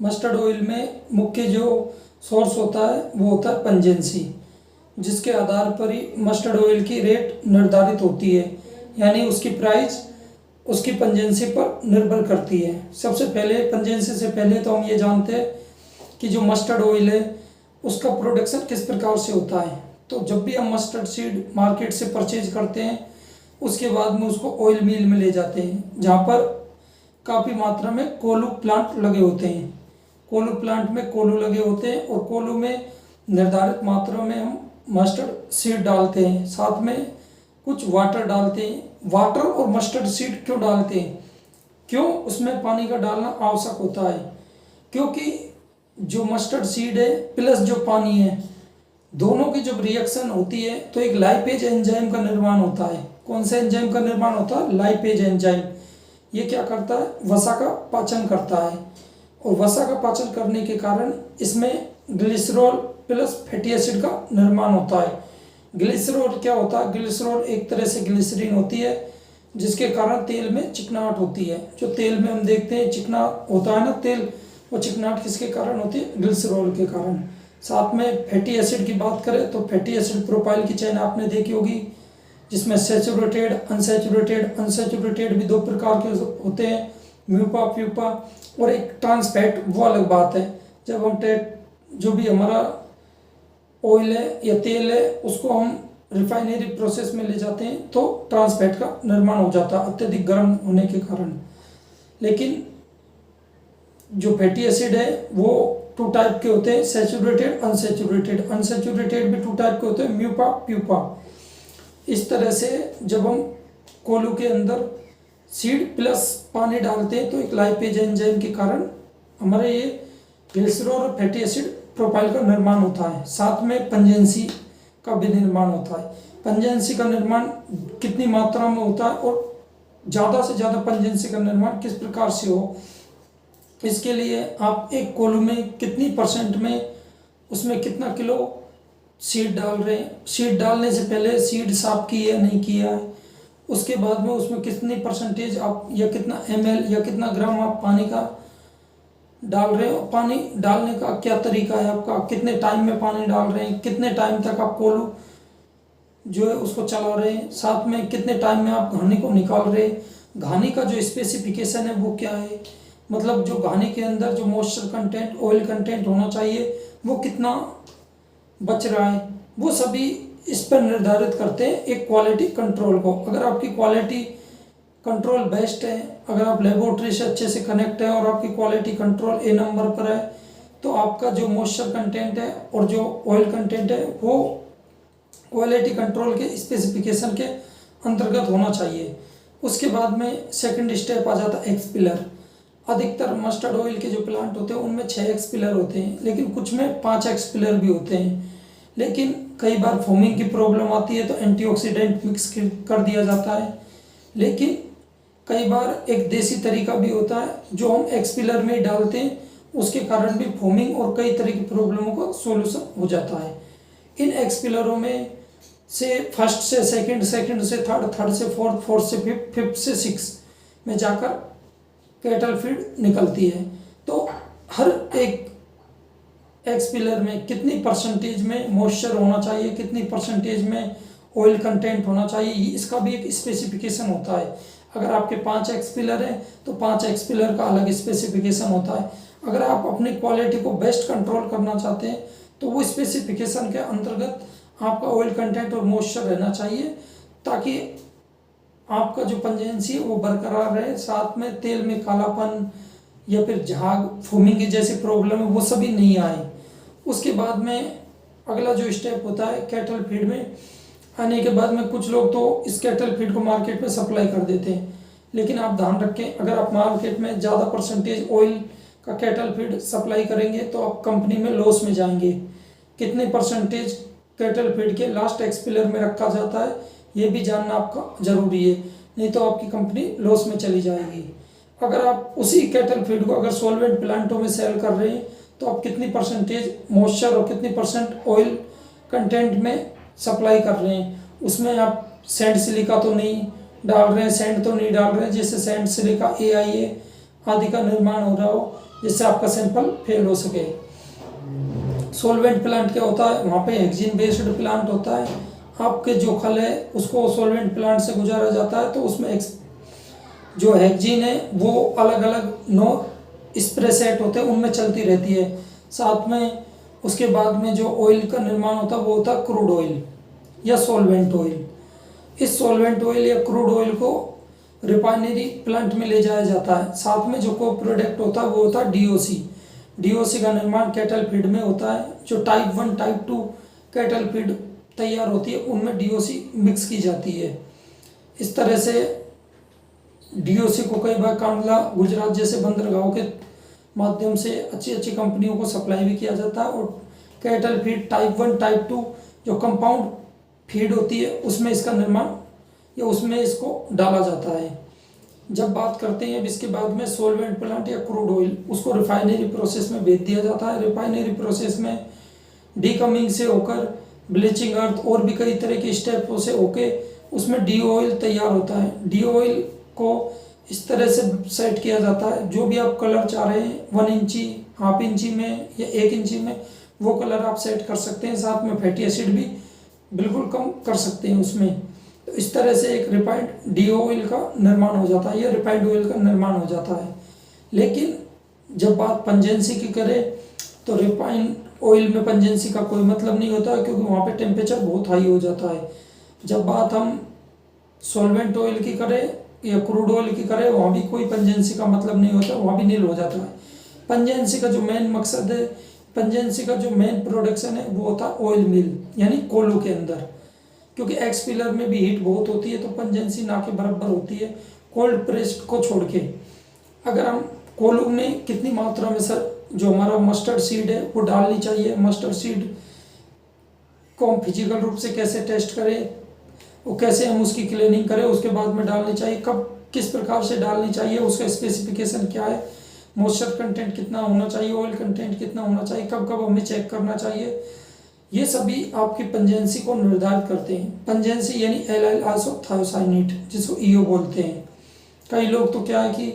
Mustard oil में मुख्य जो सोर्स होता है वो होता है पंजेंसी, जिसके आधार पर ही मस्टर्ड ऑयल की रेट निर्धारित होती है, यानी उसकी प्राइस उसकी पंजेंसी पर निर्भर करती है। सबसे पहले पंजेंसी से पहले तो हम ये जानते हैं कि जो मस्टर्ड ऑयल है उसका प्रोडक्शन किस प्रकार से होता है। तो जब भी हम मस्टर्ड सीड मार्केट से परचेज करते हैं उसके बाद में उसको ऑयल मिल में ले जाते हैं, जहाँ पर काफ़ी मात्रा में कोल्हू प्लांट लगे होते हैं। कोल्हू प्लांट में कोल्हू लगे होते हैं और कोल्हू में निर्धारित मात्रा में हम मस्टर्ड सीड डालते हैं, साथ में कुछ वाटर डालते हैं। वाटर और मस्टर्ड सीड क्यों डालते हैं, क्यों उसमें पानी का डालना आवश्यक होता है? क्योंकि जो मस्टर्ड सीड है प्लस जो पानी है, दोनों की जब रिएक्शन होती है तो एक लाइपेज एंजाइम का निर्माण होता है। कौन सा एंजाइम का निर्माण होता है? Lipase enzyme. ये क्या करता है? वसा का पाचन करता है, और वसा का पाचन करने के कारण इसमें ग्लिसरॉल प्लस फैटी एसिड का निर्माण होता है। ग्लिसरॉल क्या होता है? ग्लिसरॉल एक तरह से ग्लिसरीन होती है, जिसके कारण तेल में चिकनाहट होती है। जो तेल में हम देखते हैं चिकना होता है ना तेल, वो चिकनाहट किसके कारण होती है? ग्लिसरॉल के कारण। साथ में फैटी एसिड की बात करें तो फैटी एसिड प्रोफाइल की चेन आपने देखी होगी, जिसमें सैचुरेटेड अनसैचुरेटेड भी दो प्रकार के होते हैं, म्यूपा प्यूपा, और एक ट्रांस फैट, वो अलग बात है। जब हम जो भी हमारा ऑयल है या तेल है उसको हम रिफाइनरी प्रोसेस में ले जाते हैं तो ट्रांस फैट का निर्माण हो जाता है अत्यधिक गर्म होने के कारण। लेकिन जो फैटी एसिड है वो टू टाइप के होते हैं, सैचुरेटेड अनसैचुरेटेड। अनसैचुरेटेड भी टू टाइप के होते हैं, म्यूपा प्यूपा। इस तरह से जब हम कोल्हू के अंदर सीड प्लस पानी डालते हैं तो एक लाइपेज एंजाइम के कारण हमारे ये ग्लिसरॉल और फैटी एसिड प्रोफाइल का निर्माण होता है। साथ में पंजेंसी का भी निर्माण होता है। पंजेंसी का निर्माण कितनी मात्रा में होता है और ज़्यादा से ज़्यादा पंजेंसी का निर्माण किस प्रकार से हो, इसके लिए आप एक कोल्हू में कितनी परसेंट में उसमें कितना किलो सीड डाल रहे हैं, सीड डालने से पहले सीड साफ की है नहीं किया है, उसके बाद में उसमें कितनी परसेंटेज आप या कितना ml या कितना ग्राम आप पानी का डाल रहे हो, पानी डालने का क्या तरीका है आपका, कितने टाइम में पानी डाल रहे हैं, कितने टाइम तक आप कोल्हू जो है उसको चला रहे हैं, साथ में कितने टाइम में आप घानी को निकाल रहे हैं, घानी का जो स्पेसिफिकेशन है वो क्या है, मतलब जो घानी के अंदर जो मॉइस्चर कंटेंट ऑयल कंटेंट होना चाहिए वो कितना बच रहा है, वो सभी इस पर निर्धारित करते हैं एक क्वालिटी कंट्रोल को। अगर आपकी क्वालिटी कंट्रोल बेस्ट है, अगर आप लेबोरेटरी से अच्छे से कनेक्ट है और आपकी क्वालिटी कंट्रोल ए नंबर पर है, तो आपका जो मॉइस्चर कंटेंट है और जो ऑयल कंटेंट है वो क्वालिटी कंट्रोल के स्पेसिफिकेशन के अंतर्गत होना चाहिए। उसके बाद में सेकंड स्टेप आ जाता है एक्सपिलर। अधिकतर मस्टर्ड ऑयल के जो प्लांट होते हैं उनमें 6 एक्सपिलर होते हैं, लेकिन कुछ में 5 एक्सपिलर भी होते हैं। लेकिन कई बार फोमिंग की प्रॉब्लम आती है तो एंटीऑक्सीडेंट मिक्स कर दिया जाता है। लेकिन कई बार एक देसी तरीका भी होता है जो हम एक्सपिलर में ही डालते हैं, उसके कारण भी फोमिंग और कई तरह की प्रॉब्लमों का सॉल्यूशन हो जाता है। इन एक्सपिलरों में से फर्स्ट से सेकंड, सेकंड से थर्ड, थर्ड से फोर्थ, फोर्थ से फिफ्थ, फिफ्थ से सिक्स में जाकर कैटल फीड निकलती है। तो हर एक एक्सपिलर में कितनी परसेंटेज में मॉइस्चर होना चाहिए, कितनी परसेंटेज में ऑयल कंटेंट होना चाहिए, इसका भी एक स्पेसिफिकेशन होता है। अगर आपके 5 एक्सपिलर हैं तो 5 एक्सपिलर का अलग स्पेसिफिकेशन होता है। अगर आप अपनी क्वालिटी को बेस्ट कंट्रोल करना चाहते हैं तो वो स्पेसिफिकेशन के अंतर्गत आपका ऑयल कंटेंट और मॉइस्चर रहना चाहिए, ताकि आपका जो पंजेंसी है वो बरकरार रहे, साथ में तेल में कालापन या फिर झाग, फोमिंग की जैसी प्रॉब्लम है वो सभी नहीं आए। उसके बाद में अगला जो स्टेप होता है कैटल फीड में आने के बाद में कुछ लोग तो इस कैटल फीड को मार्केट में सप्लाई कर देते हैं, लेकिन आप ध्यान रखें अगर आप मार्केट में ज़्यादा परसेंटेज ऑयल का कैटल फीड सप्लाई करेंगे तो आप कंपनी में लॉस में जाएंगे। कितने परसेंटेज कैटल फीड के लास्ट एक्सपिलर में रखा जाता है ये भी जानना आपका ज़रूरी है, नहीं तो आपकी कंपनी लॉस में चली जाएगी। अगर आप उसी कैटल फीड को अगर सॉल्वेंट प्लांटों में सेल कर रहे हैं तो आप कितनी परसेंटेज मॉइस्चर और कितनी परसेंट ऑयल कंटेंट में सप्लाई कर रहे हैं, उसमें आप सैंड सिलिका तो नहीं डाल रहे हैं, सैंड तो नहीं डाल रहे हैं जिससे सैंड सिलिका AIA आदि का निर्माण हो रहा हो, जिससे आपका सैंपल फेल हो सके। सॉल्वेंट प्लांट क्या होता है, वहाँ पे हेक्सिन बेस्ड प्लांट होता है। आपके जो खल है उसको सॉल्वेंट प्लांट से गुजारा जाता है, तो उसमें जो हेक्सिन है वो अलग अलग 9 स्प्रे सेट होते हैं, उनमें चलती रहती है। साथ में उसके बाद में जो ऑयल का निर्माण होता है वो होता है क्रूड ऑयल या सॉल्वेंट ऑयल। इस सॉल्वेंट ऑयल या क्रूड ऑयल को रिफाइनरी प्लांट में ले जाया जाता है। साथ में जो को प्रोडक्ट होता है वो होता है डीओसी। डीओसी का निर्माण कैटल फीड में होता है। जो टाइप 1 टाइप 2 कैटल फीड तैयार होती है उनमें डीओसी मिक्स की जाती है। इस तरह से डीओसी को कई बार कांडला गुजरात जैसे बंदरगाहों के माध्यम से अच्छी अच्छी कंपनियों को सप्लाई भी किया जाता है। और कैटल फीड टाइप 1 टाइप 2 जो कंपाउंड फीड होती है उसमें इसका निर्माण या उसमें इसको डाला जाता है। जब बात करते हैं अब इसके बाद में सॉल्वेंट प्लांट या क्रूड ऑयल, उसको रिफाइनरी प्रोसेस में भेज दिया जाता है। रिफाइनरी प्रोसेस में डीकमिंग से होकर ब्लीचिंग अर्थ और भी कई तरह के स्टेपों से होके उसमें डी ऑयल तैयार होता है। डी ऑयल को इस तरह से सेट किया जाता है, जो भी आप कलर चाह रहे हैं 1 इंची, हाफ इंची में या 1 इंची में, वो कलर आप सेट कर सकते हैं। साथ में फैटी एसिड भी बिल्कुल कम कर सकते हैं उसमें। तो इस तरह से एक रिफाइंड डी ऑयल का निर्माण हो जाता है या रिफाइंड ऑयल का निर्माण हो जाता है। लेकिन जब बात पंजेंसी की करें तो रिफाइंड ऑयल में पंजेंसी का कोई मतलब नहीं होता, क्योंकि वहाँ पे टेम्परेचर बहुत हाई हो जाता है। जब बात हम सॉल्वेंट ऑयल की करें या क्रूड ऑयल की करें, वहाँ भी कोई पंजेंसी का मतलब नहीं होता, वहाँ भी नील हो जाता है। पंजेंसी का जो मेन मकसद है, पंजेंसी का जो मेन प्रोडक्शन है वो होता है ऑयल मिल यानी कोयलों के अंदर, क्योंकि एक्सपीलर में भी हीट बहुत होती है तो पंजेंसी ना के बराबर होती है कोल्ड प्रेस्ड को छोड़ के। अगर हम कोयलों में कितनी मात्रा में सर जो हमारा मस्टर्ड सीड है वो डालनी चाहिए, मस्टर्ड सीड को हम फिजिकल रूप से कैसे टेस्ट करें, वो कैसे हम उसकी क्लीनिंग करें, उसके बाद में डालनी चाहिए, कब किस प्रकार से डालनी चाहिए, उसका स्पेसिफिकेशन क्या है, मॉइस्चर कंटेंट कितना होना चाहिए, ऑयल कंटेंट कितना होना चाहिए, कब कब हमें चेक करना चाहिए, ये सभी आपकी पंजेंसी को निर्धारित करते हैं। पंजेंसी यानी एलाइल आइसोथियोसाइनेट जिसको ईओ बोलते हैं। कई लोग तो क्या है कि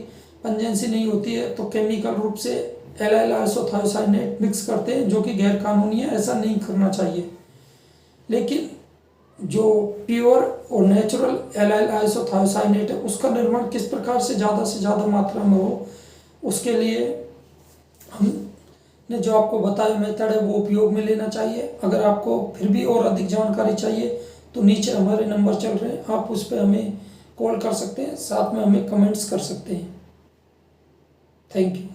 पंजेंसी नहीं होती है तो केमिकल रूप से एलाइल आइसोथियोसाइनेट मिक्स करते हैं, जो कि गैर कानूनी है, ऐसा नहीं करना चाहिए। लेकिन जो प्योर और नेचुरल एलाइल आइसोथियोसाइनेट है उसका निर्माण किस प्रकार से ज़्यादा मात्रा में हो, उसके लिए हमने जो आपको बताया मेथड है वो उपयोग में लेना चाहिए। अगर आपको फिर भी और अधिक जानकारी चाहिए तो नीचे हमारे नंबर चल रहे हैं, आप उस पर हमें कॉल कर सकते हैं, साथ में हमें कमेंट्स कर सकते हैं। Thank you.